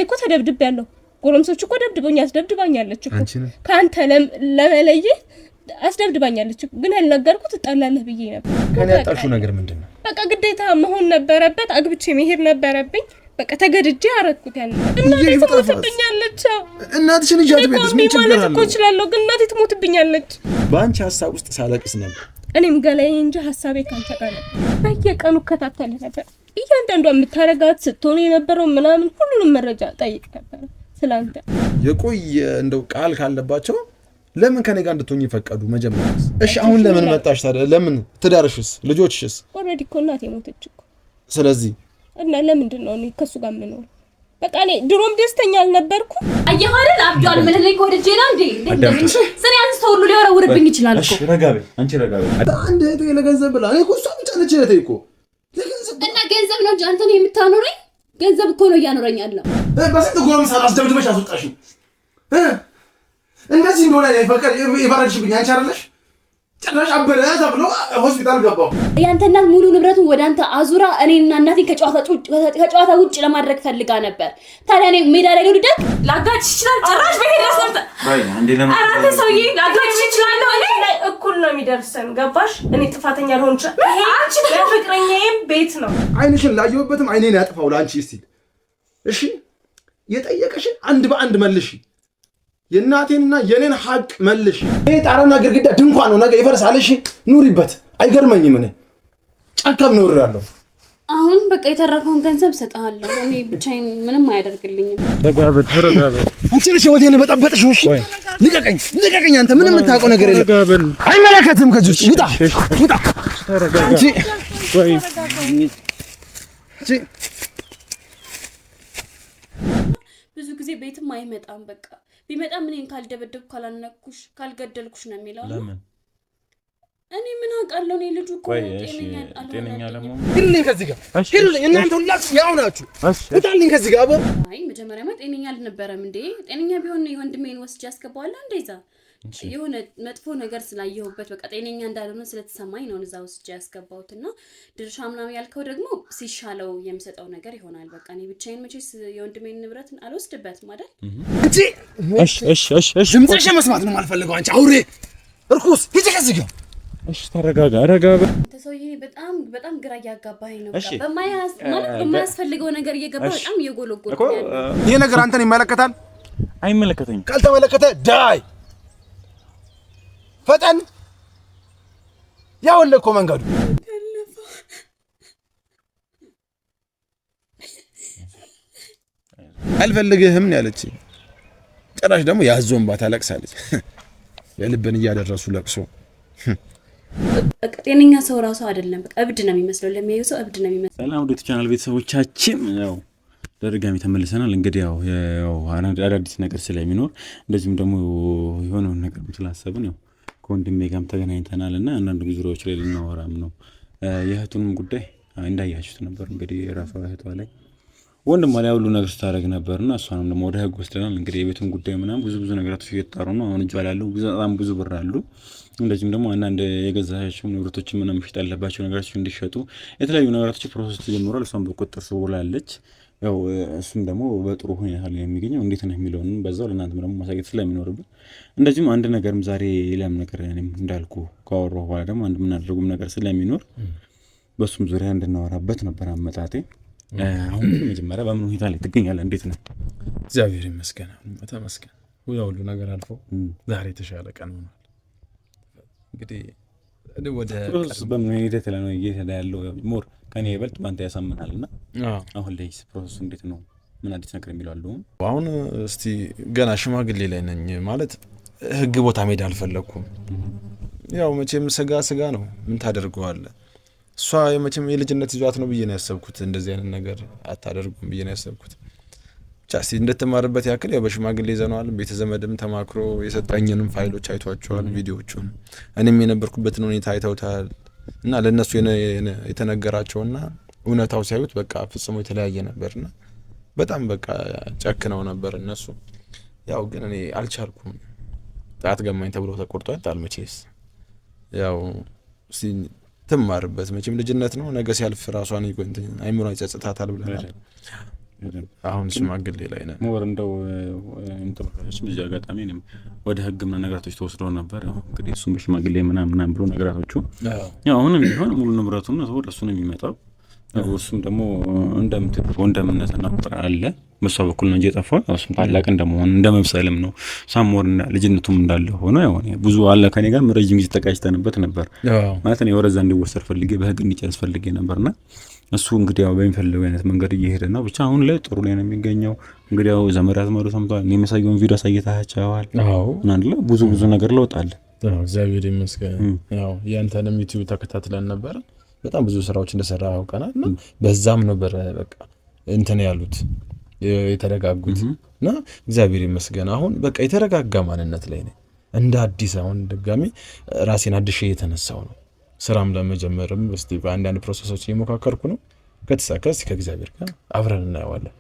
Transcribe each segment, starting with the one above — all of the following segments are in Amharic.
እኮ ተደብድቤያለሁ ጎረምሶች እኮ ደብድቦኛል አስደብድባኛለች እኮ ካንተ ለመለየት አስደብድባኛለች ግን ያልነገርኩት እጣላለህ ብዬ ነበር ከኔ ያጣልሽው ነገር ምንድነው በቃ ግዴታ መሆን ነበረበት አግብቼ መሄድ ነበረብኝ በቃ ተገድጄ አረኩት ያን እናቴ ትሞትብኛለች እናትሽን ይጃት ቤትስ ምን ችግር አለው እኮ እችላለሁ ግን እናቴ ትሞትብኛለች ባንቺ ሐሳብ ውስጥ ሳለቅስ ነበር እኔም ገላዬ እንጂ ሐሳቤ ካንተ ጋር ነበር በየቀኑ ከታተለ ነበር እያንዳንዷ የምታረጋት ስትሆን የነበረው ምናምን ሁሉንም መረጃ ጠይቅ ነበር ስላንተ የቆይ እንደው ቃል ካለባቸው ለምን ከኔ ጋር እንድትሆኚ ፈቀዱ መጀመሪያ እሺ አሁን ለምን መጣሽ ታዲያ ለምን ትዳርሽስ ልጆችሽስ ኦሬዲ እኮ እናቴ ሞተች እኮ ስለዚህ እና ለምንድን ነው እኔ ከሱ ጋር የምኖር በቃ እኔ ድሮም ደስተኛ አልነበርኩ አየኸው አብዷል ምን ላይ ወደ ጄላ እንዴ ስሪ አንስቶ ሁሉ ሊወረውርብኝ ይችላል እኮ እሺ ረጋቤ አንቺ ረጋቤ አንድ እህቴ ለገንዘብ ብላ እኔ እኮ እሷ ብቻ ነች እህቴ እኮ ለገንዘብ እና ገንዘብ ነው እንጂ አንተ ነው የምታኖረኝ ገንዘብ እኮ ነው እያኖረኝ ያለው በስንት ጎረምሳ አስደብድበሽ አስወጣሽኝ እንደዚህ እንደሆነ ፈቀድ ይባረክሽብኝ አንቺ አይደለሽ ጭራሽ አበረ ተብሎ ሆስፒታል ገባው ያንተ እናት ሙሉ ንብረቱን ወደ አንተ አዙራ እኔና እናቴን ከጨዋታ ውጭ ለማድረግ ፈልጋ ነበር ታዲያ እኔ ሜዳ ላይ ነው ልደግ ላጋጭ ይችላል ጭራሽ በሄደሰንተ አይ አንዴ ለምን አራተ ሰውዬ ላጋጭ ይችላል እኔ እኩል ነው የሚደርሰን ገባሽ እኔ ጥፋተኛ ልሆን ይችላል አንቺ ለፍቅረኛዬም ቤት ነው አይንሽን ላየውበትም አይኔን ያጥፋው ላንቺ እስቲ እሺ የጠየቀሽን አንድ በአንድ መልሽ የናቴንና የኔን ሐቅ መልሽ ይሄ ጣራና ግድግዳ ድንኳን ነው ነገ ይፈርሳል እሺ ኑሪበት አይገርመኝም እኔ ጫካም ኖርራለሁ አሁን በቃ የተረፈውን ገንዘብ ሰጣለሁ እኔ ብቻዬን ምንም አያደርግልኝም ተረጋጋ አንቺ ነሽ ወዴን በጣበጥሽ እሺ ልቀቀኝ አንተ ምንም የምታውቀው ነገር የለም አይመለከትም ከዚህ ውስጥ ውጣ ተረጋጋ ወይ ብዙ ጊዜ ቤትም አይመጣም በቃ ቢመጣ ምንን ካልደበደብኩ ካላነኩሽ ካልገደልኩሽ ነው የሚለው ለምን እኔ ምን አውቃለሁ እኔ ልጁ እኮ ጤነኛ ለምን ግልኝ ከዚህ ጋር ግልኝ እናንተ ሁላችሁ ያው ናችሁ እታልኝ ከዚህ ጋር አይ መጀመሪያማ ጤነኛ አልነበረም እንዴ ጤነኛ ቢሆን የወንድሜን ወስጄ ያስገባዋል እንደዛ የሆነ መጥፎ ነገር ስላየሁበት በቃ ጤነኛ እንዳልሆነ ስለተሰማኝ ነው እዛ ወስጄ ያስገባውትና ድርሻ ምናምን ያልከው ደግሞ ሲሻለው የሚሰጠው ነገር ይሆናል በቃ እኔ ብቻዬን መቼስ የወንድሜን ንብረት አልወስድበትም አይደል እሺ ድምፅሽ መስማት ነው የማልፈልገው አንቺ አውሬ እርኩስ ሂጂ ከዚህ ጋር እሺ ተረጋጋ ተሰውዬ በጣም ግራ ያጋባኸኝ ነው በቃ በማያስፈልገው ነገር እየገባ በጣም እየጎለጎልኩ ያለው ይሄ ነገር አንተን ይመለከታል አይመለከተኝም ካልተመለከተ ዳይ ፈጠን ያው ለኮ መንገዱ አልፈልግህም ያለች ጭራሽ ደግሞ ያዞንባ ታለቅሳለች የልብን እያደረሱ ለቅሶ ጤነኛ ሰው ራሱ አይደለም በቃ እብድ ነው የሚመስለው ለሚያዩ ሰው እብድ ነው የሚመስለው ሰላም ወደ ቻናል ቤተሰቦቻችን ያው ለድጋሚ ተመልሰናል እንግዲህ ያው አዳዲስ ነገር ስለሚኖር እንደዚህም ደግሞ የሆነ ነገር ስላሰብን ያው ከወንድሜ ጋርም ተገናኝተናልና እና አንዳንድ ጉዞዎች ላይ ልናወራም ነው የእህቱንም ጉዳይ እንዳያችሁት ነበር እንግዲህ ራሷ እህቷ ላይ ወንድሟ ላይ ሁሉ ነገር ስታደርግ ነበርና እሷንም ደግሞ ወደ ህግ ወስደናል እንግዲህ የቤቱን ጉዳይ ምናምን ብዙ ነገራቶች እየተጣሩ ነው አሁን እጇ ላይ ያለው በጣም ብዙ ብር አሉ እንደዚህም ደግሞ አንዳንድ የገዛቸው ንብረቶች ምንም መሸጥ ያለባቸው ነገሮች እንዲሸጡ የተለያዩ ነገራቶች ፕሮሰስ ተጀምሯል እሷም በቁጥጥር ስር ውላለች ያው እሱም ደግሞ በጥሩ ሁኔታ ላይ የሚገኘው እንዴት ነው የሚለውን በዛው ለእናንተ ደግሞ ማሳየት ስለሚኖርብን እንደዚህም አንድ ነገርም ዛሬ ሌላም ነገር እኔም እንዳልኩ ካወራሁ በኋላ ደግሞ አንድ ምናደርጉም ነገር ስለሚኖር በሱም ዙሪያ እንድናወራበት ነበር አመጣጤ አሁን መጀመሪያ በምን ሁኔታ ላይ ትገኛለህ እንዴት ነው እግዚአብሔር ይመስገን ተመስገን ሁሉ ነገር አልፎ ዛሬ ተሻለ ቀን ሆኗል እንግዲህ ወደ በምን ሂደት ላይ ነው ያለው ሞር ከኔ ይበልጥ ባንተ ያሳምናልና አሁን ላይ ፕሮሰሱ እንዴት ነው ምን አዲስ ነገር የሚላሉ አሁን እስቲ ገና ሽማግሌ ላይ ነኝ ማለት ህግ ቦታ መሄድ አልፈለኩም ያው መቼም ስጋ ነው ምን ታደርገዋለህ እሷ መቼም የልጅነት ይዟት ነው ብዬ ነው ያሰብኩት እንደዚህ አይነት ነገር አታደርጉም ብዬ ነው ያሰብኩት ቻሲ እንደተማረበት ያክል ያው በሽማግሌ ዘኗል ቤተ ዘመድም ተማክሮ የሰጣኝንም ፋይሎች አይቷቸዋል ቪዲዮዎቹን እኔም የነበርኩበትን ሁኔታ አይተውታል እና ለነሱ የተነገራቸውና እውነታው ሳይውት በቃ ፍጹም የተለያየ ነበርና በጣም በቃ ጨክነው ነበር እነሱ ያው ግን እኔ አልቻልኩም ጣት ገማኝ ተብሎ ተቆርጧል ታልመቼስ ያው ትማርበት መቼም ልጅነት ነው ነገ ሲያልፍ ራሷን አይምሮ ይጸጽታታል ብለናል አሁን ሽማግሌ ላይ ነን። ሞር እንደው ተመካቾች በዚህ አጋጣሚ እኔም ወደ ህግ ምናምን ነገራቶች ተወስደው ነበር። ያው እንግዲህ እሱም በሽማግሌ ምናምን ብሎ ነገራቶቹ ያው አሁንም ቢሆን ሙሉ ንብረቱን ወደ እሱ ነው የሚመጣው። እሱም ደግሞ እንደምነትና ቁጥር አለ በሷ በኩል ነው እንጂ የጠፋው እሱም ታላቅ እንደመሆን እንደመብሰልም ነው ሳሞርና ልጅነቱም እንዳለ ሆኖ ያው ብዙ አለ ከኔ ጋር ረጅም ጊዜ ተቃጭተንበት ነበር ማለት ነው። ወረዛ እንዲወሰድ ፈልጌ በህግ እንዲጨርስ ፈልጌ ነበርና እሱ እንግዲህ ያው በሚፈልገው አይነት መንገድ እየሄደ ነው። ብቻ አሁን ላይ ጥሩ ላይ ነው የሚገኘው። እንግዲህ ያው ዘመራት ማሩ ሰምቷል። እኔ የማሳየውን ቪዲዮ አሳይታችኋል። እና አይደለ ብዙ ነገር ለውጣል። እግዚአብሔር ይመስገን። ያው ያንተንም ዩቲዩብ ተከታትለን ነበር። በጣም ብዙ ስራዎች እንደሰራ አውቀናል። እና በዛም ነበር በቃ እንትን ያሉት የተረጋጉት እና እግዚአብሔር ይመስገን አሁን በቃ የተረጋጋ ማንነት ላይ ነኝ። እንደ አዲስ አሁን ድጋሚ ራሴን አድሼ የተነሳው ነው። ስራም ለመጀመርም እስቲ በአንዳንድ ፕሮሰሶች እየሞካከርኩ ነው። ከተሳካስ ከእግዚአብሔር ጋር አብረን እናየዋለን።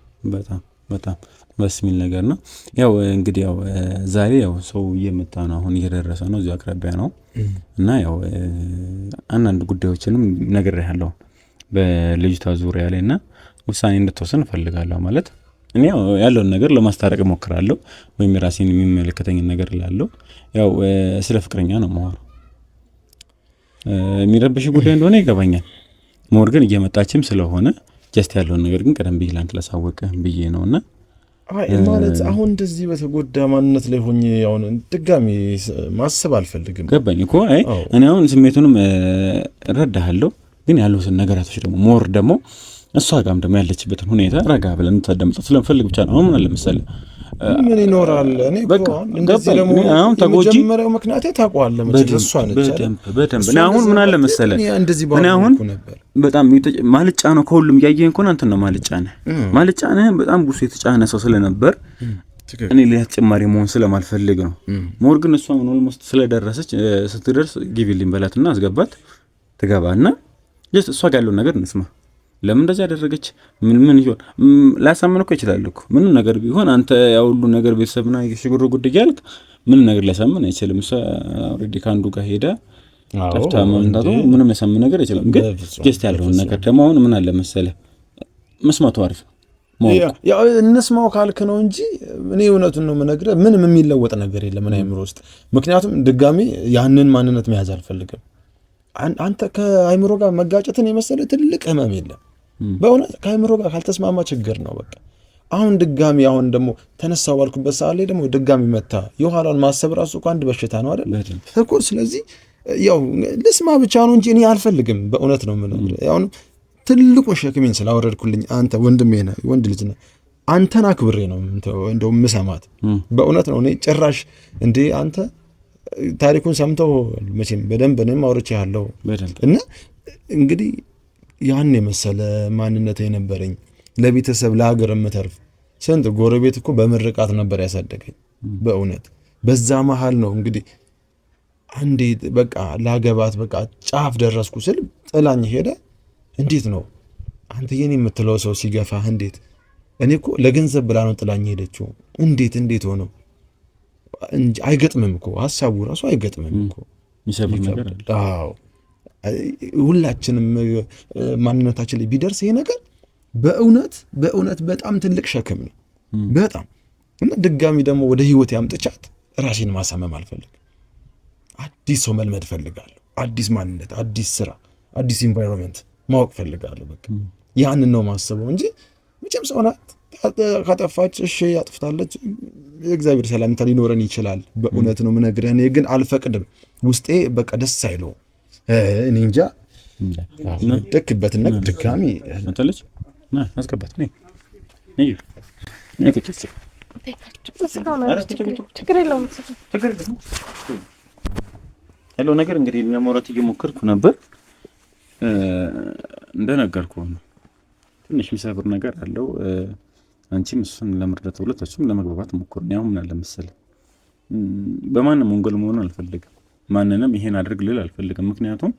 በጣም ደስ የሚል ነገር ነው። ያው እንግዲህ ያው ዛሬ ያው ሰው እየመጣ ነው፣ አሁን እየደረሰ ነው፣ እዚህ አቅራቢያ ነው እና ያው አንዳንድ ጉዳዮችንም ነግሬሃለሁ በልጅቷ ዙሪያ ላይ እና ውሳኔ እንድትወስን እፈልጋለሁ። ማለት እኔ ያለውን ነገር ለማስታረቅ እሞክራለሁ ወይም ራሴን የሚመለከተኝን ነገር እላለሁ። ያው ስለ ፍቅረኛ ነው የማወራው። የሚረብሽ ጉዳይ እንደሆነ ይገባኛል። ሞር ግን እየመጣችም ስለሆነ ጀስት ያለውን ነገር ግን ቀደም ብዬ ላንተ ላሳወቅህ ብዬ ነውና ማለት አሁን እንደዚህ በተጎዳ ማንነት ላይ ሆኜ አሁን ድጋሚ ማሰብ አልፈልግም። ገባኝ እኮ እኔ አሁን ስሜቱንም እረዳሃለሁ። ግን ያሉትን ነገራቶች ደግሞ ሞር ደግሞ እሷ ጋርም ደግሞ ያለችበትን ሁኔታ ረጋ ብለን እንታደምጣት ስለምፈልግ ብቻ ነው። አሁን ለምሳሌ ምን ይኖራል እኔ በቃ እንደዚህ ደግሞ አሁን የመጀመሪያው ምክንያቴ ታውቀዋለህ መቼም እሷ ነች በደንብ እኔ አሁን ምን አለ መሰለህ እኔ አሁን በጣም ማልጫ ነው ከሁሉም ያየኸኝ እኮ አንተ ነው ማልጫ ነህ በጣም ብዙ የተጫነ ሰው ስለነበር እኔ ሌላ ተጨማሪ መሆን ስለማልፈልግ ነው። ሞር ግን እሷ ምን ኦልሞስት ስለደረሰች ስትደርስ ጊቪልኝ በላትና አስገባት ትገባና ጀስት እሷ ጋር ያለውን ነገር እንስማ። ለምን እንደዚህ ያደረገች ምን ይሆን ላሳመን እኮ ይችላል እኮ ምንም ነገር ቢሆን አንተ ያው ሁሉ ነገር ቤተሰብና የሽጉሩ ጉዳይ ያልክ ምንም ነገር ላሳመን አይችልም። እሷ ኦሬዲ ካንዱ ጋር ሄዳ ጠፍታ ማምጣቱ ምንም ያሳመን ነገር አይችልም። ግን ጀስት ያለውን ነገር ደግሞ አሁን ምን አለ መሰለህ መስማቱ አሪፍ ነው። ያው እንስማው ካልክ ነው እንጂ እኔ እውነቱን ነው የምነግርህ። ምንም የሚለወጥ ነገር የለም ምን አይምሮ ውስጥ። ምክንያቱም ድጋሚ ያንን ማንነት መያዝ አልፈልግም። አንተ ከአይምሮ ጋር መጋጨትን የመሰለ ትልቅ ህመም የለም። በእውነት ከአይምሮ ጋር ካልተስማማ ችግር ነው በቃ። አሁን ድጋሚ አሁን ደግሞ ተነሳው ባልኩበት ሰዓት ላይ ደግሞ ድጋሚ መታ የኋላውን ማሰብ ራሱ እኮ አንድ በሽታ ነው አይደል እኮ። ስለዚህ ያው ልስማ ብቻ ነው እንጂ እኔ አልፈልግም። በእውነት ነው የምነግርህ። ያው ትልቁ ሸክሜን ስላወረድኩልኝ አንተ ወንድሜ ነህ፣ ወንድ ልጅ ነህ። አንተን አክብሬ ነው እንደው የምሰማት። በእውነት ነው እኔ ጭራሽ እንዴ አንተ ታሪኩን ሰምተው መቼም በደንብ እኔም አውርቼ ያለው እና እንግዲህ ያን የመሰለ ማንነት የነበረኝ ለቤተሰብ ለሀገር የምተርፍ ስንት ጎረቤት እኮ በምርቃት ነበር ያሳደገኝ። በእውነት በዛ መሃል ነው እንግዲህ አንዴ በቃ ላገባት በቃ ጫፍ ደረስኩ ስል ጥላኝ ሄደ። እንዴት ነው አንተ የኔ የምትለው ሰው ሲገፋህ እንዴት? እኔ እኮ ለገንዘብ ብላ ነው ጥላኝ ሄደችው። እንዴት ሆኖ እንጂ አይገጥምም እኮ ሐሳቡ ራሱ አይገጥምም እኮ ይሰብር ነገር አለ። አዎ ሁላችንም ማንነታችን ላይ ቢደርስ ይሄ ነገር በእውነት በጣም ትልቅ ሸክም ነው በጣም። እና ድጋሚ ደግሞ ወደ ህይወት ያምጥቻት ራሴን ማሳመም አልፈልግም። አዲስ ሰው መልመድ ፈልጋለሁ። አዲስ ማንነት፣ አዲስ ስራ፣ አዲስ ኢንቫይሮንመንት ማወቅ ፈልጋለሁ። በቃ ያንን ነው ማሰበው እንጂ መቼም ሰው ናት ካጠፋች እሺ ያጥፍታለች፣ የእግዚአብሔር ሰላምታ ሊኖረን ይችላል። በእውነት ነው የምነግርህ። እኔ ግን አልፈቅድም። ውስጤ በቃ ደስ አይለው። እኔ እንጃ ደክበትና ድጋሚ መጣለች ና አስገባት ነኝ ያለው ነገር እንግዲህ ለማውራት እየሞከርኩ ነበር። እንደነገርኩህ ነው ትንሽ የሚሰብር ነገር አለው። አንቺም እሱን ለመርዳት ሁለታችሁም ለመግባባት ሞክሩ። ያው ምን አለ መሰለህ በማንም ወንጀል መሆን አልፈልግም። ማንንም ይሄን አድርግ ልል አልፈልግም። ምክንያቱም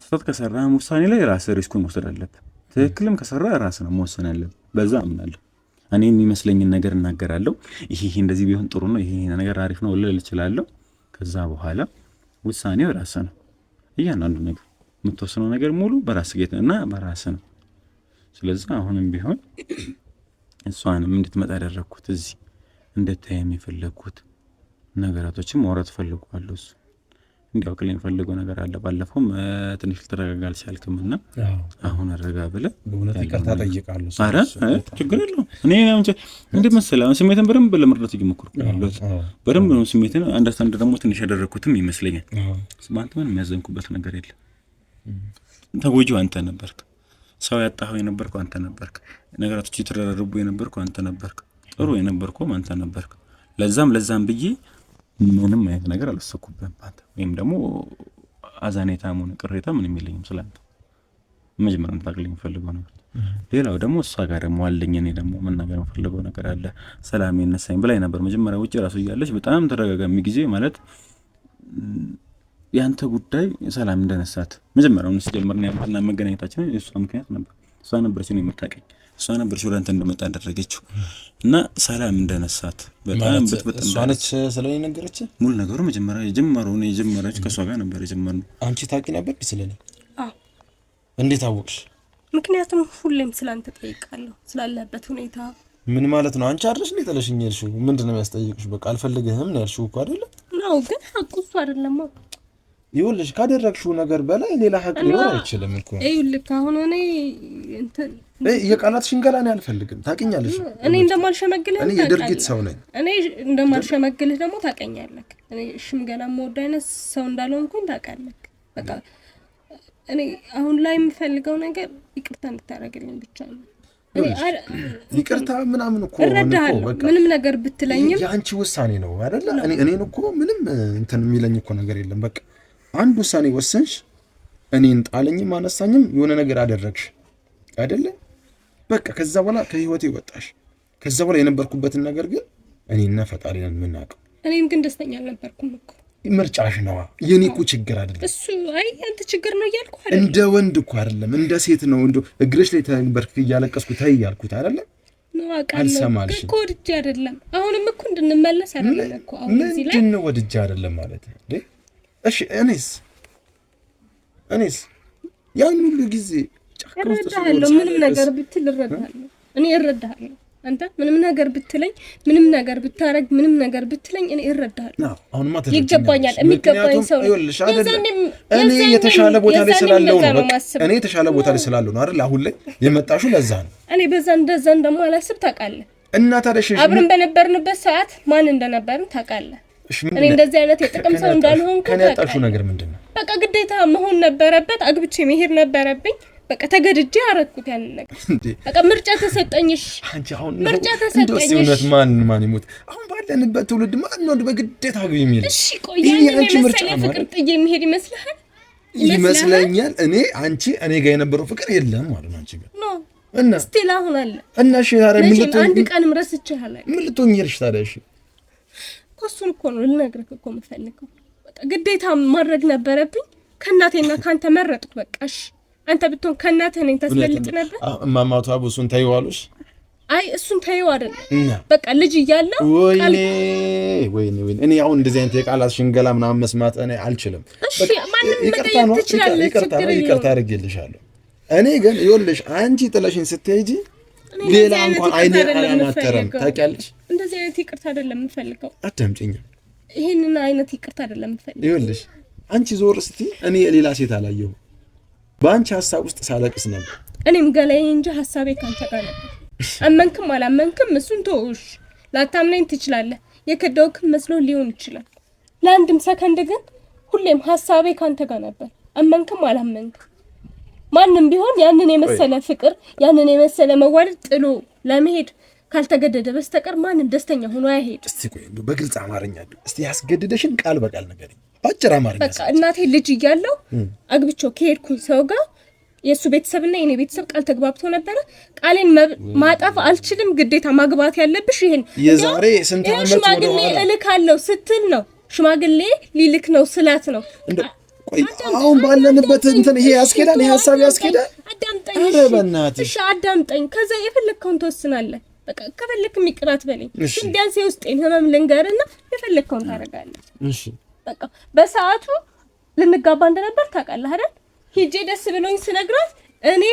ስህተት ከሰራህ ውሳኔ ላይ ራስህ ሪስኩን መውሰድ አለብህ። ትክክልም ከሰራህ ራስህ ነው መወሰን ያለብህ። በዛ አምናለሁ። እኔ የሚመስለኝን ነገር እናገራለሁ። ይሄ እንደዚህ ቢሆን ጥሩ ነው፣ ይሄ ነገር አሪፍ ነው ልል እችላለሁ። ከዛ በኋላ ውሳኔው ራስህ ነው። እያንዳንዱ ነገር የምትወስነው ነገር ሙሉ በራስህ ጌታ እና በራስህ ነው። ስለዚህ አሁንም ቢሆን እሷንም እንድትመጣ ያደረኩት እዚህ እንድታየም የፈለኩት ነገራቶችም ማውራት ፈልጓለሁ። እሱ እንዲያውቅልኝ ፈልገው ነገር አለ። ባለፈውም ትንሽ ልትረጋጋ አልቻልክምና አሁን አረጋ ብለህ በእውነት ይቅርታ ጠይቃለሁ። ኧረ ችግር የለውም። እኔ እንደ መሰለህ ስሜትን በደንብ ለመረዳት እየሞከርኩ ነው። በደንብ ነው ስሜትን አንደርስታንድ ደግሞ ትንሽ ያደረኩትም ይመስለኛል። በአንተ ምንም የሚያዘንኩበት ነገር የለም። ተጎጂው አንተ ነበርክ። ሰው ያጣኸው የነበርከው አንተ ነበርክ። ነገራቶች የተደራረቡ የነበርከው አንተ ነበርክ። ጥሩ የነበርከው አንተ ነበርክ። ለዛም ብዬ ምንም አይነት ነገር አልወሰድኩብህም አንተ ወይም ደግሞ አዛኔታም ሆነ ቅሬታ ምንም የለኝም ስላንተ። መጀመሪያ እንታገለኝ ፈልገው ነገር ሌላው ደግሞ እሷ ጋር ደግሞ አለኝ። እኔ ደግሞ መናገር ፈልገው ነገር አለ። ሰላም ይነሳኝ ብላኝ ነበር መጀመሪያ ውጪ ራሱ እያለች በጣም ተደጋጋሚ ጊዜ ማለት ያንተ ጉዳይ ሰላም እንደነሳት መጀመሪያውን ሲጀምርና ያንተና መገናኘታችን እሷ ምክንያት ነበር። እሷ ነበረች ነው የምታውቀኝ። እሷ ነበረች ወደ አንተ እንደመጣ አደረገችው እና ሰላም እንደነሳት በጣም በጥብጥ እሷ ነች ስለኔ ነገረች። ሙሉ ነገሩ መጀመሪያ የጀመረች ከሷ ጋር ነበር የጀመርነው። አንቺ ታውቂ ነበር ስለኔ? አዎ። እንዴት አወቅሽ? ምክንያቱም ሁሌም ስላንተ ጠይቃለሁ ስላለበት ሁኔታ። ምን ማለት ነው? አንቺ አይደለሽ እንዴ ጥለሽኝ ያልሽው? ምንድነው የሚያስጠይቅሽ? በቃ አልፈልግህም ነው ያልሽው እኮ አይደለ? ነው ግን ሐቁ እሱ አይደለም። ይኸውልሽ ካደረግሽው ነገር በላይ ሌላ ሐቅ ሊኖር አይችልም እኮ። ይኸውልህ አሁን እኔ እንትን የቃላት ሽንገላ ነው አልፈልግም። ታውቂኛለሽ እኔ እንደማልሸመግልህ እኔ የድርጊት ሰው ነኝ። እኔ እንደማልሸመግልህ ደግሞ ታውቀኛለህ። እኔ ሽምገላ የምወድ አይነት ሰው እንዳልሆንኩኝ ታውቃለህ። በቃ እኔ አሁን ላይ የምፈልገው ነገር ይቅርታ እንድታደርግልኝ ብቻ ነው። ይቅርታ ምናምን እኮ በቃ ምንም ነገር ብትለኝም የአንቺ ውሳኔ ነው አይደለ? እኔን እኮ ምንም እንትን የሚለኝ እኮ ነገር የለም። በቃ አንድ ውሳኔ ወሰንሽ፣ እኔን ጣለኝም አነሳኝም የሆነ ነገር አደረግሽ አይደለ? በቃ ከዛ በኋላ ከህይወቴ ወጣሽ። ከዛ በኋላ የነበርኩበትን ነገር ግን እኔና ፈጣሪ ነን የምናውቀው። እኔም ግን ደስተኛ አልነበርኩም እኮ። ምርጫሽ ነዋ። የኔ እኮ ችግር አይደለም እሱ። አይ አንተ ችግር ነው እያልኩ አይደለም። እንደ ወንድ እኮ አይደለም እንደ ሴት ነው። እንዶ እግርሽ ላይ ተንበርክ እያለቀስኩ ታይ ያልኩት አይደለም። ነው አውቃለሁ እኮ ወድጄ አይደለም። አሁንም እኮ እንድንመለስ አይደለም እኮ አሁን እዚህ ላይ ምንድን ነው ወድጄ አይደለም ማለት እንዴ? እሺ እኔስ ያን ሁሉ ጊዜ እረዳሃለሁ። ምንም ነገር ብትል እረዳሃለሁ። እኔ እረዳሃለሁ። አንተ ምንም ነገር ብትለኝ፣ ምንም ነገር ብታረግ፣ ምንም ነገር ብትለኝ እኔ እረዳሃለሁ። አሁንማ ይገባኛል። የሚገባኝ ሰው እኔ የተሻለ ቦታ ላይ ስላለው ነው። እኔ የተሻለ ቦታ ላይ ስላለው ነው አይደል? አሁን ላይ የመጣሽው ለዛ ነው። እኔ በዛ እንደዛ እንደማላስብ ታውቃለህ። እና ታዲያ አብረን በነበርንበት ሰዓት ማን እንደነበርን ታውቃለህ። እኔ እንደዚህ አይነት የጥቅም ሰው እንዳልሆንኩ ከኔ ያጣሽው ነገር ምንድነው? በቃ ግዴታ መሆን ነበረበት። አግብቼ መሄድ ነበረብኝ። በቃ ተገድጄ አረኩት ያንን ነገር። በቃ ምርጫ ተሰጠኝሽ። አንቺ አሁን ምርጫ ተሰጠኝሽ። እንደው ማን ይሞት አሁን ባለንበት ትውልድ ማን ነው በግዴታ አግቢ የሚል? እሺ ቆይ ያንቺ ምርጫ ፍቅር ጥዬ የሚሄድ ይመስለኛል። እኔ ጋር የነበረው ፍቅር የለም ማለት ነው አንቺ ጋር ነው እና ስቲል አሁን አለ እና እሺ ታዲያ አንድ ቀንም ረስቼሃለሁ። ምን ልትሆኚ እልሽ ታዲያ? እሺ እሱን እኮ ነው ልነግርህ እኮ የምፈልገው። በቃ ግዴታ ማድረግ ነበረብኝ። ከእናቴና ካንተ መረጥኩ። በቃ እሺ አንተ ብትሆን ከእናትህ እኔን ታስበልጥ ነበር። እማማቷ እሱን ተይው አሉሽ? አይ እሱን ተይው አይደለም በቃ ልጅ እያለሁ ወይኔ እኔ አሁን እንደዚህ አይነት የቃላት ሽንገላ ምናምን መስማት እኔ አልችልም። እሺ ማንም መጠየቅ ትችላለህ። ይቅርታ አድርጌልሻለሁ። እኔ ግን ይኸውልሽ አንቺ ጥለሽኝ ስትሄጂ ሌላ እንኳን አይኔ አላማተረም። ታውቂያለሽ እንደዚህ አይነት ይቅርታ አይደለም የምፈልገው። አዳምጪኝ። ይሄንን አይነት ይቅርታ አይደለም የምፈልገው። ይኸውልሽ አንቺ ዞር ስትይ እኔ ሌላ ሴት አላየሁም። በአንቺ ሀሳብ ውስጥ ሳለቅስ ነበር። እኔም ገላዬ እንጂ ሀሳቤ ካንተ ጋር ነበር። አመንክም አላመንክም እሱን ተውሽ። ላታምነኝ ትችላለህ። የከዳውክም መስሎ ሊሆን ይችላል። ለአንድም ሰከንድ ግን ሁሌም ሀሳቤ ካንተ ጋር ነበር። አመንክም አላመንክም ማንም ቢሆን ያንን የመሰለ ፍቅር ያንን የመሰለ መዋደድ ጥሎ ለመሄድ ካልተገደደ በስተቀር ማንም ደስተኛ ሆኖ አይሄድ። እስቲ ቆይ በግልጽ አማርኛ እስቲ ያስገድደሽን ቃል በቃል ንገሪኝ። ባጭር አማርኛ። በቃ እናቴ ልጅ እያለሁ አግብቼው ከሄድኩኝ ሰው ጋር የሱ ቤተሰብና የኔ ቤተሰብ ቃል ተግባብቶ ነበረ። ቃሌን ማጣፍ አልችልም። ግዴታ ማግባት ያለብሽ ይሄን የዛሬ ስንት ዓመት ሽማግሌ እልካለሁ ስትል ነው። ሽማግሌ ሊልክ ነው ስላት ነው። ቆይ አሁን ባለንበት እንትን ይሄ ያስኬዳል? ይሄ ሐሳብ ያስኬዳል? አዳምጠኝ። ኧረ በእናትሽ እሺ አዳምጠኝ። ከዛ የፈለግከውን ትወስናለህ። በቃ ከፈለግክ የሚቅራት በለኝ። ቢያንስ የውስጤን ህመም ልንገርና የፈለግከውን ታደርጋለህ። እሺ በቃ በሰዓቱ ልንጋባ እንደነበር ታውቃለህ አይደል? ሂጄ ደስ ብሎኝ ስነግራት እኔ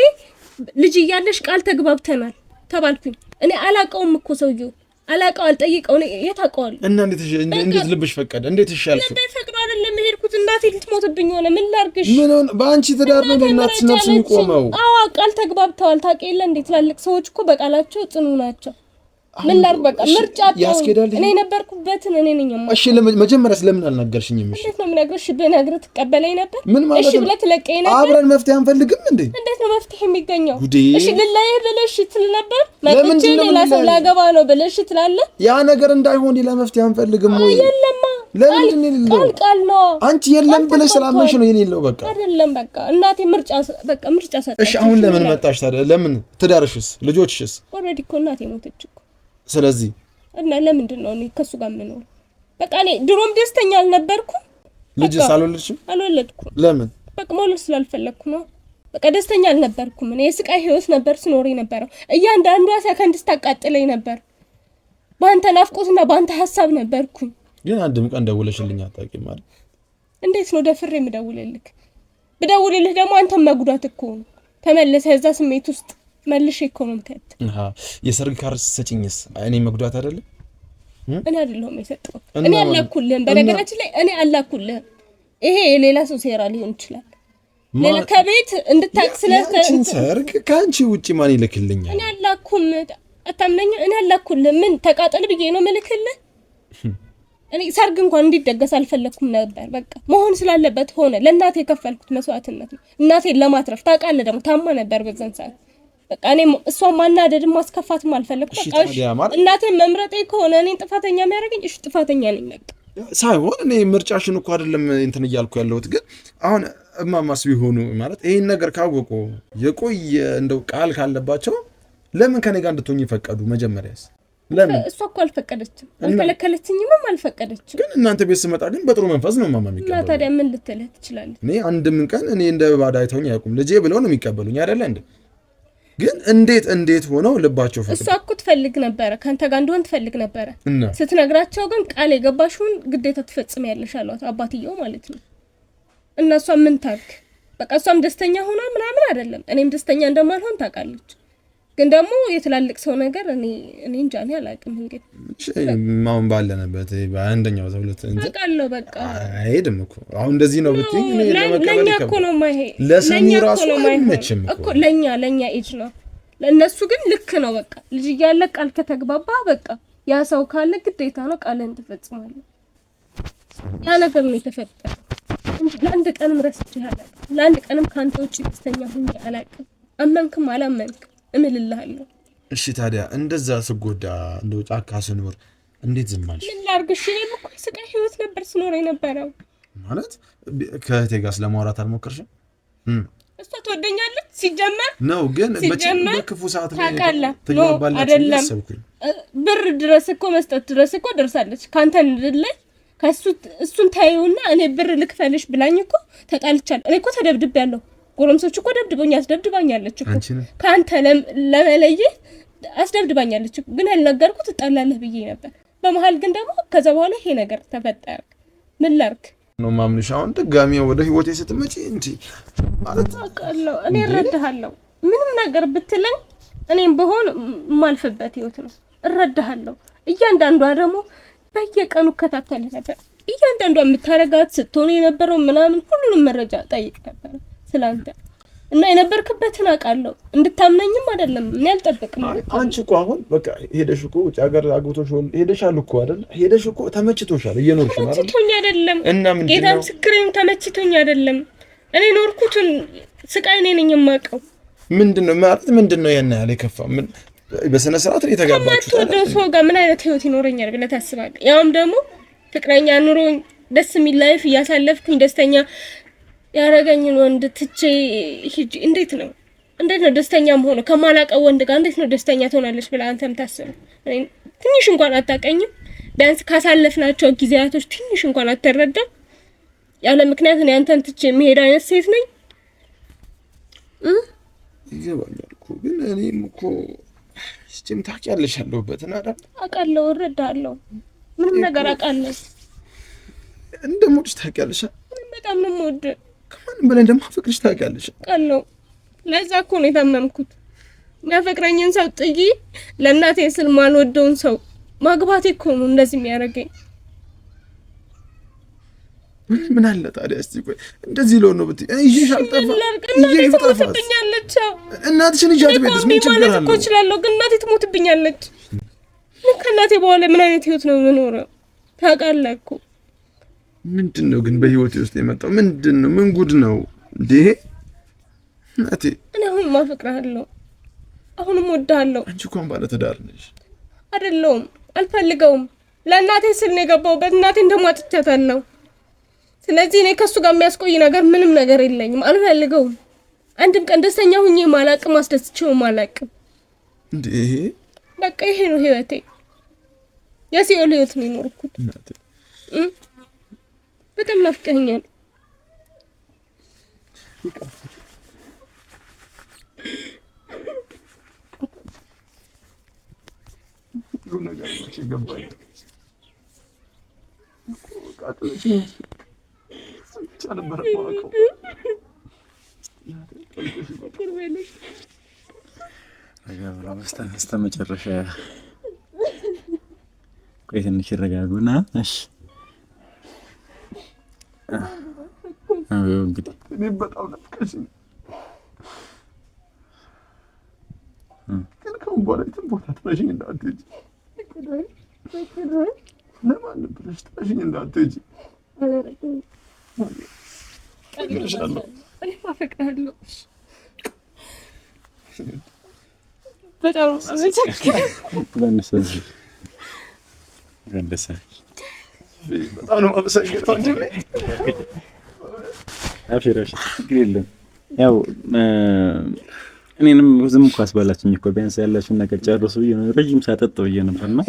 ልጅ እያለሽ ቃል ተግባብተናል ተባልኩኝ። እኔ አላውቀውም እኮ ሰውዬው አላውቀው አልጠይቀው ነው የታውቀዋል። እና እንዴት ልብሽ ፈቀደ? እንዴት ይሻልሽ? እንዴት ፈቅዶ አይደለም የሄድኩት። እናቴ ልትሞትብኝ ሆነ። ምን ላድርግሽ? ምን ሆነ? በአንቺ ትዳር ነው እናትሽ ነፍስ የሚቆመው? አዎ ቃል ተግባብተዋል። ታውቂ የለ እንዴ ትላልቅ ሰዎች እኮ በቃላቸው ጽኑ ናቸው። ምን ላድርግ? በቃ ምርጫ ያስኬዳል። እኔ ነበርኩበትን እኔ ነኝ የማውቀው። እሺ መጀመሪያ ስለምን አልነገርሽኝም? እሺ እንዴት ነው የምነግርሽ? ብነግርህ ትቀበለኝ ነበር? ምን ማለት እሺ ብለህ ትለቀኝ ነበር? አብረን መፍትሄ አንፈልግም እንዴ? እንዴት ነው መፍትሄ የሚገኘው? እሺ ልለይህ ብለሽ ትል ነበር። መጥቼ ለምን ሌላ ሰው ላገባ ነው ብለሽ ትላለህ። ያ ነገር እንዳይሆን ሌላ መፍትሄ አንፈልግም ወይ? የለማ ለምን ቃል ነው። አንቺ የለም ብለሽ ስላመንሽ ነው የሌለው። በቃ አይደለም በቃ እናቴ ምርጫ ሰጠች። እሺ አሁን ለምን መጣሽ ታዲያ? ለምን ትዳርሽስ ልጆችሽስ? ኦልሬዲ እኮ እናቴ ሞተች እኮ። ስለዚህ እና ለምንድን ነው እኔ ከሱ ጋር የምኖር? በቃ እኔ ድሮም ደስተኛ አልነበርኩም። ልጅስ አልወለድሽም? አልወለድኩም። ለምን? በቃ መውለድ ስላልፈለግኩ ነው። በቃ ደስተኛ አልነበርኩም። እኔ የስቃይ ህይወት ነበር ስኖር የነበረው። እያንዳንዷ ሰከንድ ስታቃጥለኝ ነበር። በአንተ ናፍቆትና በአንተ ሀሳብ ነበርኩኝ። ግን አንድም ቀን ደውለሽልኝ አታውቂም ማለት? እንዴት ነው ደፍሬ የምደውልልህ? ብደውልልህ ደግሞ አንተን መጉዳት እኮ ነው። ተመለሰ እዛ ስሜት ውስጥ መልሼ እኮ ነው የምትሄድ። የሰርግ ካርድ ሰጪኝስ እኔ መጉዳት አይደለም? እኔ አይደለሁም የሰጠሁት። እኔ አላኩልህም። በነገራችን ላይ እኔ አላኩልህም። ይሄ የሌላ ሰው ሴራ ሊሆን ይችላል። ሌላ ከቤት እንድታቅ ስለዚህ ሰርግ ከአንቺ ውጪ ማን ይልክልኛል? እኔ አላኩም። አታምነኝ? እኔ አላኩልህም። ምን ተቃጠል ብዬ ነው መልክልህ? እኔ ሰርግ እንኳን እንዲደገስ አልፈለኩም ነበር። በቃ መሆን ስላለበት ሆነ። ለእናቴ የከፈልኩት መስዋዕትነት ነው። እናቴን ለማትረፍ ታውቃለህ። ደግሞ ታማ ነበር በዛን ሰዓት። በቃ እኔ እሷን ማናደድም ማስከፋትም አልፈለኩም። በቃ እናቴን መምረጤ ከሆነ እኔን ጥፋተኛ የሚያደርገኝ እሺ ጥፋተኛ ነኝ። በቃ ሳይሆን እኔ ምርጫሽን እኮ አይደለም እንትን እያልኩ ያለሁት። ግን አሁን እማማስ ቢሆኑ ማለት ይሄን ነገር ካወቁ የቆየ እንደው ቃል ካለባቸው ለምን ከኔ ጋር እንድትሆኝ ይፈቀዱ? መጀመሪያስ ለምን? እሷ እኮ አልፈቀደችም፣ አልከለከለችኝም፣ አልፈቀደችም። ግን እናንተ ቤት ስመጣ ግን በጥሩ መንፈስ ነው ማማ የሚቀበሉኝ። እና ታዲያ ምን ልትልህ ትችላለህ? እኔ አንድም ቀን እኔ እንደ ባዳ አይተውኝ አያውቁም። ልጄ ብለው ነው የሚቀበሉኝ አይደለ እንዴ? ግን እንዴት ሆነው ልባቸው ፈቅዶ? እሷ እኮ ትፈልግ ነበረ፣ ካንተ ጋር እንደሆን ትፈልግ ነበረ። ስትነግራቸው ግን ቃል የገባሽውን ግዴታ ትፈጽሚያለሽ አሏት፣ አባትየው ማለት ነው። እና እሷ ምን ታርግ? በቃ እሷም ደስተኛ ሆና ምናምን አይደለም፣ እኔም ደስተኛ እንደማልሆን ታውቃለች። ግን ደግሞ የትላልቅ ሰው ነገር እኔ እንጃ እኔ አላውቅም። እንግዲህ አሁን ባለንበት በአንደኛው ተብሎት አውቃለሁ። በቃ አይሄድም እኮ አሁን እንደዚህ ነው ብትይኝ እኔ ለኛ እኮ ነው ማይሄ ለሰሙ ራሱ አይመችም እኮ ለኛ ኤጅ ነው። ለእነሱ ግን ልክ ነው። በቃ ልጅ እያለ ቃል ከተግባባ በቃ ያ ሰው ካለ ግዴታ ነው ቃልን ትፈጽማለህ። ያ ነገር ነው የተፈጠረው እንጂ ለአንድ ቀንም ረስቼህ አላውቅም። ለአንድ ቀንም ካንተ ውጭ ደስተኛ ሆኜ አላውቅም። አመንክም አላመንክም እምልልሃለሁ። እሺ ታዲያ እንደዛ ስጎዳ እንደው ጫካ ስኖር እንዴት ዝም አልሽ? ምን ላድርግሽ? እኔም እኮ ስቃይ ህይወት ነበር ስኖር የነበረው። ማለት ከእህቴ ጋር ስለማውራት አልሞከርሽም? እሷ ትወደኛለች ሲጀመር ነው። ግን በክፉ ሰዓት ላይ ትግባባላችሁ አይደለም? ብር ድረስ እኮ መስጠት ድረስ እኮ ደርሳለች። ካንተ እንድለይ እሱን ታዩና እኔ ብር ልክፈልሽ ብላኝ እኮ ተጣልቻለሁ። እኔ እኮ ተደብድቤያለሁ። ጎረምሶች እኮ አስደብድባኛለች እኮ ካንተ ለመለየት አስደብድባኛለች። ግን ያልነገርኩት እጣላለህ ብዬ ነበር። በመሀል ግን ደግሞ ከዛ በኋላ ይሄ ነገር ተፈጠረ። ምን ላድርግ ነው ማምንሽ? አሁን ድጋሚ ወደ ህይወቴ ስትመጪ እንጂ ማለት አውቃለሁ። እኔ እረዳሃለሁ። ምንም ነገር ብትለኝ እኔም በሆን የማልፍበት ህይወት ነው። እረዳሃለሁ። እያንዳንዷ ደግሞ በየቀኑ እከታተልህ ነበር። እያንዳንዷ የምታረጋት ስትሆን የነበረው ምናምን ሁሉንም መረጃ ጠይቅ ነበር ስላንተ እና የነበርክበትን አውቃለሁ። እንድታምነኝም አይደለም እኔ አልጠብቅም። አንቺ እኮ አሁን በቃ ሄደሽ እኮ ውጭ ሀገር አግብቶሽ ሄደሻል እኮ አይደል? ሄደሽ እኮ ተመችቶሻል፣ እየኖርሽ ነው አይደል? ተመችቶኝ አይደለም እና ምንድነው ጌታ ምስክሬን ተመችቶኝ አይደለም። እኔ ኖርኩትን ስቃይ እኔ ነኝ የማውቀው። ምንድነው ያን ያህል የከፋ? ምን በስነ ስርዓት ነው የተጋባችሁት? ወደ ሰው ጋር ምን አይነት ህይወት ይኖረኛል ብለህ ታስባለህ? ያውም ደግሞ ፍቅረኛ ኑሮኝ ደስ የሚል ላይፍ እያሳለፍኩኝ ደስተኛ ያረጋኝን ወንድ ትቼ ሂጂ። እንዴት ነው ደስተኛ መሆኑ? ከማላቀው ወንድ ጋር እንዴት ነው ደስተኛ ትሆናለች ብለህ አንተም ታስበው? ትንሽ እንኳን አታውቀኝም። ቢያንስ ካሳለፍናቸው ጊዜያቶች ትንሽ እንኳን አትረዳም። ያለ ምክንያት እኔ አንተን ትቼ የሚሄድ አይነት ሴት ነኝ? ይገባኛል እኮ ግን እኔም እኮ እስቲም ታውቂያለሽ ያለሁበትን አይደል? አውቃለሁ፣ እረዳለሁ። ምንም ነገር አውቃለሁ። እንደምወድሽ ታውቂያለሽ። በጣም ነው የምወድህ። ከማንም በላይ እንደማፈቅርሽ ታውቂያለሽ። አውቃለሁ። ለዛ እኮ ነው የታመምኩት። የሚያፈቅረኝን ሰው ጥዬ ለእናቴ ስል ማልወደውን ሰው ማግባቴ እኮ ነው እንደዚህ የሚያደርገኝ። ምን አለ ታዲያ? እስቲ ቆይ እንደዚህ ለው ነው ብትይ ይዤሽ አልጠፋ ይዤሽ ትሞትብኛለች። እናትሽን ይዣት ቤትስ ምን ችግር አለው? እኮ እችላለሁ፣ ግን እናቴ ትሞትብኛለች። ከእናቴ በኋላ ምን አይነት ህይወት ነው የምኖረው? ታውቃለህ እኮ። ምንድን ነው ግን በህይወቴ ውስጥ የመጣው ምንድን ነው? ምን ጉድ ነው እንዴ? እናቴ እኔ አሁን ማፈቅርሃለሁ፣ አሁንም ወድሃለሁ። አንቺ እንኳን ባለ ትዳር ነሽ። አይደለሁም፣ አልፈልገውም። ለእናቴ ስል ነው የገባሁበት። እናቴን ደግሞ አጥቻታለሁ። ስለዚህ እኔ ከሱ ጋር የሚያስቆይ ነገር ምንም ነገር የለኝም። አልፈልገውም። አንድም ቀን ደስተኛ ሁኜ ማላቅም፣ አስደስቼው ማላቅም። እንዴ በቃ ይሄ ነው ህይወቴ። የሲኦል ህይወት ነው የኖርኩት። በጣም ናፍቀኸኛል። በስተመጨረሻ ቆይ ትንሽ ይረጋጉና እሺ። እንግዲህ እኔ በጣም ናፍቀሽኝ፣ ግን ከአሁን በኋላ የትም ቦታ ጥለሽኝ እንዳትሄጂ፣ ለማንም ብለሽ ጥለሽኝ እንዳትሄጂ። አፈቅርሃለሁ። በጣም በጣም ነው የማመሰግነው። ያው እኔንም ዝም እኮ አስባላችኝ እኮ ቢያንስ ያላችሁን ነገር ጨርሱ ብዬ ነው ረጅም ሳጠጥ ብዬ ነበርና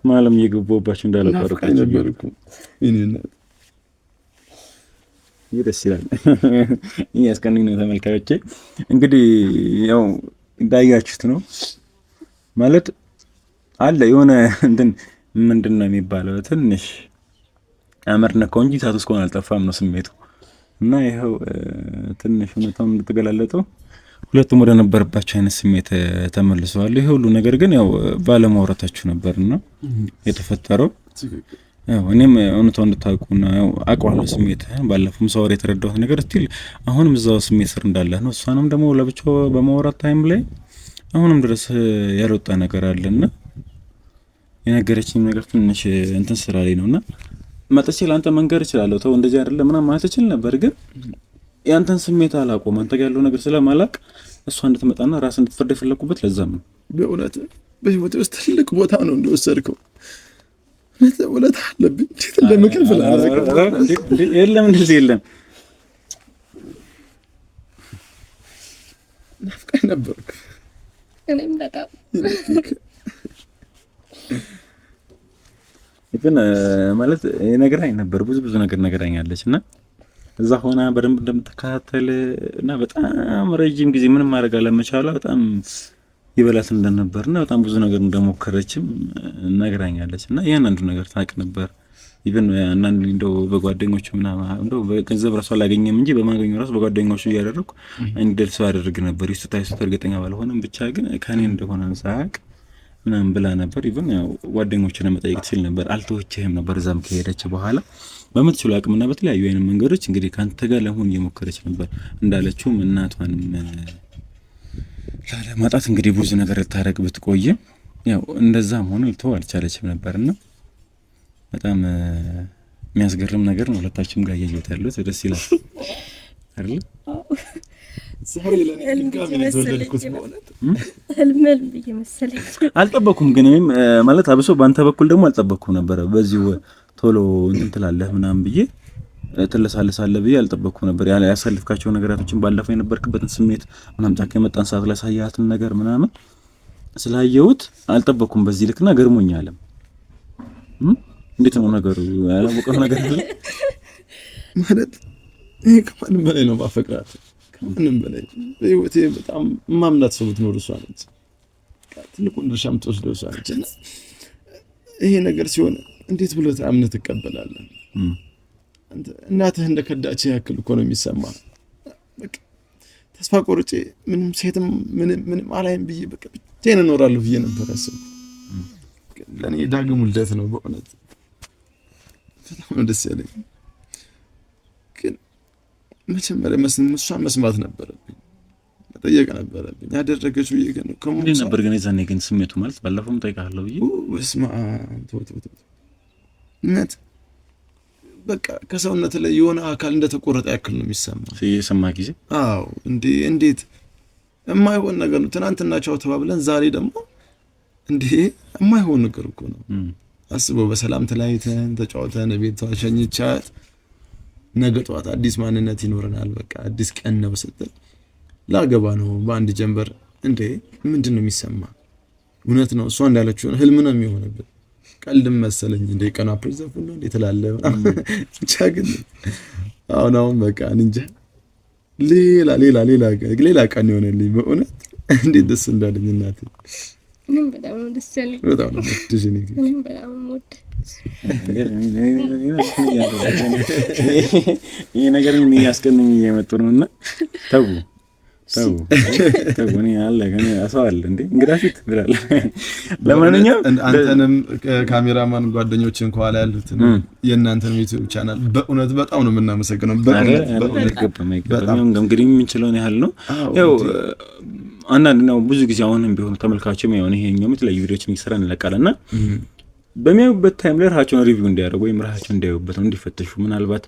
ማለም እየገባባችሁ እንዳላቋርጣችሁ ነበር እኮ ደስ ይላል። ያስቀኑኝ ነው ተመልካዮቼ። እንግዲህ ያው እንዳያችሁት ነው ማለት አለ የሆነ እንትን ምንድን ነው የሚባለው ትንሽ አመር ነካው እንጂ እሳቱ እስካሁን አልጠፋም ነው ስሜቱ። እና ይኸው ትንሽ ሁኔታውን እንደተገላለጠው ሁለቱም ወደ ነበረባቸው አይነት ስሜት ተመልሰዋል። ይሄ ሁሉ ነገር ግን ያው ባለማውራታችሁ ነበርና የተፈጠረው። ያው እኔም እውነታውን እንድታውቁና ያው አውቀዋለሁ ስሜትህን። ባለፈውም ሰው የተረዳሁት ነገር ስቲል አሁንም እዛው ስሜት ስር እንዳለህ ነው። እሷንም ደግሞ ለብቻው በማውራት ታይም ላይ አሁንም ድረስ ያልወጣ ነገር አለና የነገረችኝ ነገር ትንሽ እንትን ስላለኝ ነውና መጥቼ ለአንተ መንገር እችላለሁ። ተው እንደዚህ አይደለም ምናምን ማለት እችል ነበር፣ ግን ያንተን ስሜት አላቆም። አንተ ጋር ያለው ነገር ስለማላቅ እሷ እንድትመጣና ራስ እንድትፈርድ የፈለኩበት ለዛም ነው። በእውነት በህይወቴ ውስጥ ትልቅ ቦታ ነው እንደወሰድከው። ውለታ አለብኝ። እንዴት እንደምከፍል አላውቅም። የለም እንደዚህ የለም። ናፍቀኝ ነበርኩ። እኔም በጣም ግን ማለት የነገራኝ ነበር ብዙ ነገር ነገራኛለች እና እዛ ሆና በደንብ እንደምትከታተል እና በጣም ረጅም ጊዜ ምንም ማድረግ አለመቻሏ በጣም ይበላት እንደነበርና በጣም ብዙ ነገር እንደሞከረችም ነገራኛለች እና ያንንዱ ነገር ታውቅ ነበር። ኢቭን አንዳንድ እንደው በጓደኞቹ ምናምን እንደው በገንዘብ ራሱ አላገኘም እንጂ በማገኘው ራሱ በጓደኞቹ እያደረኩ እንዲደርስ አደረግ ነበር። ይስታይስ እርግጠኛ ባልሆነም ብቻ ግን ከኔ እንደሆነ ሳቅ ምናምን ብላ ነበር። ኢቭን ያው ጓደኞቹን መጠየቅ ትችል ነበር። አልተወችህም ነበር እዛም ከሄደች በኋላ በምትችሉ አቅምና በተለያዩ አይነት መንገዶች እንግዲህ ካንተ ጋር ለመሆን እየሞከረች ነበር። እንዳለችውም እናቷንም ላለማጣት እንግዲህ ብዙ ነገር ልታረግ ብትቆይም ያው እንደዛም ሆኖ ልተው አልቻለችም ነበርና በጣም የሚያስገርም ነገር ነው። ሁለታችንም ጋር እያየሁት ያለሁት ደስ ይላል አይደል? ዛሬ ለኔ ድጋሚ ነው የተወለድኩት። በእውነት ህልምል እየመሰለኝ አልጠበኩም። ግን እኔም ማለት አብሶ በአንተ በኩል ደግሞ አልጠበኩም ነበር። በዚሁ ቶሎ እንትን ትላለህ ምናምን ብዬ ትለሳለሳለህ ብዬ አልጠበኩም ነበር። ያሳልፍካቸው ነገራቶችን ባለፈው የነበርክበትን ስሜት ምናምን ጫካ የመጣን ሰዓት ላይ ሳያትን ነገር ምናምን ስላየሁት አልጠበኩም በዚህ ልክና ገርሞኛልም። እንዴት ነው ነገሩ? ያላወቀው ነገር አለ ማለት ይሄ ከማንም በላይ ነው ማፈቅራት። ከምንም በላይ በህይወቴ በጣም ማምናት ሰው ብትኖር እሷ ነች። ትልቁን ድርሻ የምትወስደው እሷ ነች። እና ይሄ ነገር ሲሆን እንዴት ብሎ ታምነህ ትቀበላለህ? እናትህ እንደከዳች ያክል እኮ ነው የሚሰማ። በቃ ተስፋ ቆርጬ ምንም ሴትም ምንም አላይም ብዬ በቃ ብቻዬን እኖራለሁ ብዬ ነበር ያሰብኩት። ለእኔ ዳግም ውልደት ነው በእውነት በጣም ደስ ያለኝ። ግን መጀመሪያ እሷን መስማት ነበረብኝ፣ መጠየቅ ነበረብኝ። ያደረገች ብዬ ግን እንዴት ነበር ግን የዛኔ ግን ስሜቱ ማለት ባለፈውም ጠይቃለሁ ብዬ በስመ አብ እውነት በቃ ከሰውነት ላይ የሆነ አካል እንደተቆረጠ ያክል ነው የሚሰማ የሰማ ጊዜ። አዎ እንዴት የማይሆን ነገር ነው። ትናንትና ቻው ተባብለን ዛሬ ደግሞ የማይሆን ነገር እኮ ነው። አስበው በሰላም ተለያይተን ተጫውተን ቤቷ ሸኝቻት ነገ ጠዋት አዲስ ማንነት ይኖረናል፣ በቃ አዲስ ቀን ነው ስትል ላገባ ነው በአንድ ጀንበር ምንድን ነው የሚሰማ? እውነት ነው እሷ እንዳለችው ህልም ነው የሚሆንበት። ቀልድም መሰለኝ ቀና ፕሬዘንት ነው ተላለ ብቻ ግን አሁን በቃ እንጃ ሌላ ቀን ይሆነልኝ በእውነት እንዴት ደስ እንዳለኝ እናቴ። እኔም በጣም ደስ ያለኝ በጣም ነው ትጅኒ እኔም በጣም ወድ ይሄ ነገር ምን ያስቀነኝ እየመጡ ነውና ተው እኔ አለ ግን አሳዋል እንግዳፊት ብላል። ለማንኛውም አንተንም ካሜራማን ጓደኞችን ከኋላ ያሉትን የእናንተን ዩቲዩብ ቻናል በእውነት በጣም ነው የምናመሰግነው። በጣም እንግዲህ የምንችለውን ያህል ነው። ያው አንዳንድ ነው ብዙ ጊዜ አሁንም ቢሆን ተመልካቾችም ያው ይሄኛው የተለያዩ ቪዲዮዎችን እየሰራን እንለቃለና በሚያዩበት ታይም ላይ ራሳቸውን ሪቪው እንዲያደርጉ ወይም ራሳቸውን እንዲያዩበት ነው እንዲፈተሹ። ምናልባት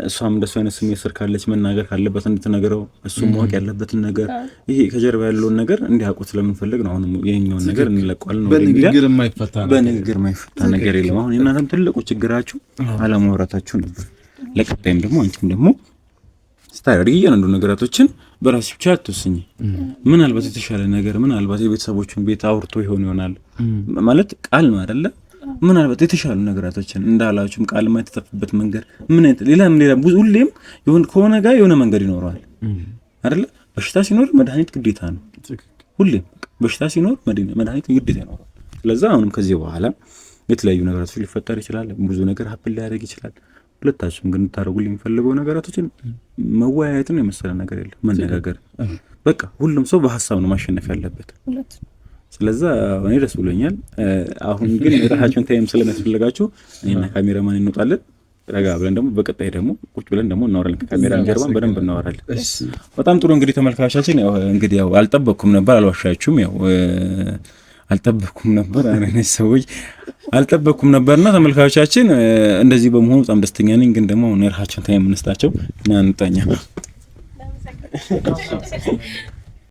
እሷም እንደሱ አይነት ስሜት ስር ካለች መናገር ካለበት እንድትነግረው እሱም ማወቅ ያለበትን ነገር ይሄ ከጀርባ ያለውን ነገር እንዲያውቁት ስለምንፈልግ ነው። አሁን ይሄኛውን ነገር እንለቀዋለን። በንግግር የማይፈታ ነገር የለም። አሁን እናንተም ትልቁ ችግራችሁ አለማውራታችሁ ነበር። ለቀጣይም ደግሞ አንቺም ደግሞ ስታደርጊ ያንዱ ነገራቶችን በራስሽ ብቻ አትወስኝ። ምናልባት የተሻለ ነገር ምናልባት የቤተሰቦችን ቤት አውርቶ ይሆናል ማለት ቃል ነው አይደለ? ምናልባት የተሻሉ ነገራቶችን እንዳላችሁም ቃል የማይተጠፍበት መንገድ ሌላ ሁሌም ይሁን ከሆነ ጋር የሆነ መንገድ ይኖረዋል አይደለ? በሽታ ሲኖር መድኃኒት ግዴታ ነው። ሁሌም በሽታ ሲኖር መድኃኒት ግዴታ ይኖራል። ስለዚህ አሁንም ከዚህ በኋላ የተለያዩ ነገራቶች ሊፈጠር ይችላል። ብዙ ነገር ሀፕል ሊያደርግ ይችላል። ሁለታችሁም ግን ታረጉልኝ የሚፈልገው ነገራቶችን መወያየትን የመሰለ ነገር የለም። መነጋገር በቃ ሁሉም ሰው በሐሳብ ነው ማሸነፍ ያለበት። ስለዚህ እኔ ደስ ብሎኛል። አሁን ግን ራሳችሁን ታይም ስለሚያስፈልጋችሁ እኔና ካሜራማን እንወጣለን። ረጋ ብለን ደግሞ በቀጣይ ደግሞ ቁጭ ብለን ደግሞ እናወራለን። ከካሜራ ጀርባን በደንብ እናወራለን። በጣም ጥሩ። እንግዲህ ተመልካቾቻችን ያው አልጠበቅኩም ነበር፣ አልዋሻችሁም። አልጠበቅኩም ነበር አይነት ሰዎች አልጠበቅኩም ነበርና ተመልካቾቻችን እንደዚህ በመሆኑ በጣም ደስተኛ ነኝ። ግን ደግሞ ራሳችን ታይም እንስጣቸው እና እንጣኛ